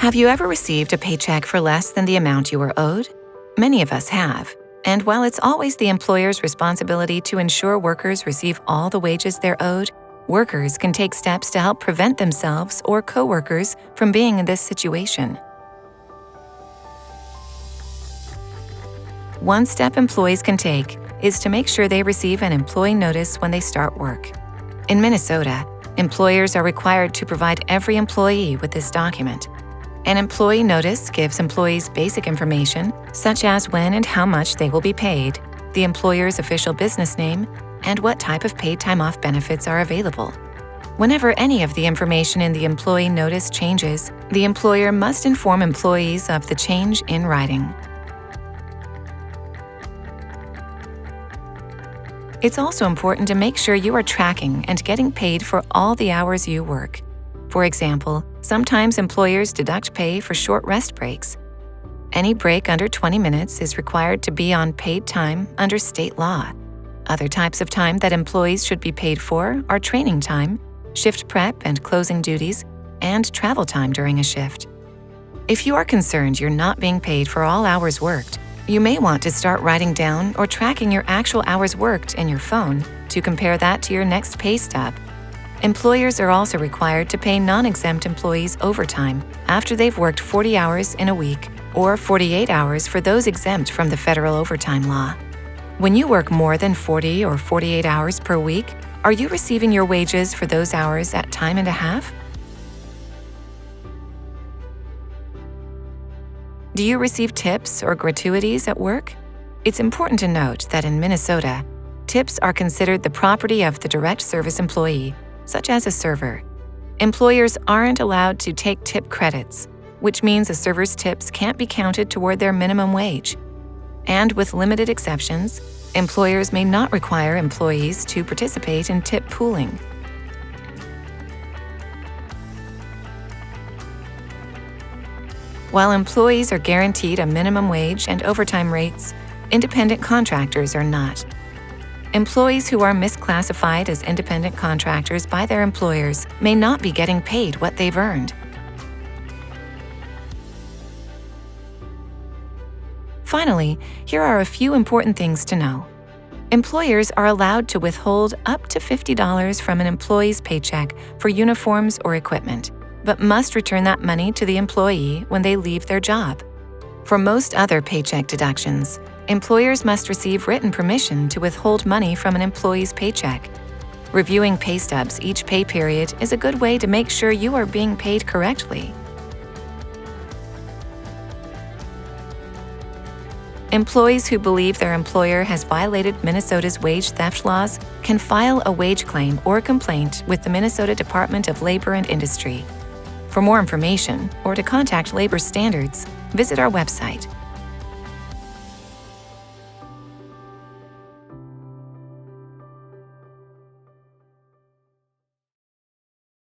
Have you ever received a paycheck for less than the amount you were owed? Many of us have. And while it's always the employer's responsibility to ensure workers receive all the wages they're owed, workers can take steps to help prevent themselves or coworkers from being in this situation. One step employees can take is to make sure they receive an employee notice when they start work. In Minnesota, employers are required to provide every employee with this document. An employee notice gives employees basic information, such as when and how much they will be paid, the employer's official business name, and what type of paid time off benefits are available. Whenever any of the information in the employee notice changes, the employer must inform employees of the change in writing. It's also important to make sure you are tracking and getting paid for all the hours you work. For example, sometimes employers deduct pay for short rest breaks. Any break under 20 minutes is required to be on paid time under state law. Other types of time that employees should be paid for are training time, shift prep and closing duties, and travel time during a shift. If you are concerned you're not being paid for all hours worked, you may want to start writing down or tracking your actual hours worked in your phone to compare that to your next pay stub. Employers are also required to pay non-exempt employees overtime after they've worked 40 hours in a week or 48 hours for those exempt from the federal overtime law. When you work more than 40 or 48 hours per week, are you receiving your wages for those hours at time and a half? Do you receive tips or gratuities at work? It's important to note that in Minnesota, tips are considered the property of the direct service employee, such as a server. Employers aren't allowed to take tip credits, which means a server's tips can't be counted toward their minimum wage. And with limited exceptions, employers may not require employees to participate in tip pooling. While employees are guaranteed a minimum wage and overtime rates, independent contractors are not. Employees who are misclassified as independent contractors by their employers may not be getting paid what they've earned. Finally, here are a few important things to know. Employers are allowed to withhold up to $50 from an employee's paycheck for uniforms or equipment, but must return that money to the employee when they leave their job. For most other paycheck deductions, employers must receive written permission to withhold money from an employee's paycheck. Reviewing pay stubs each pay period is a good way to make sure you are being paid correctly. Employees who believe their employer has violated Minnesota's wage theft laws can file a wage claim or complaint with the Minnesota Department of Labor and Industry. For more information or to contact Labor Standards, visit our website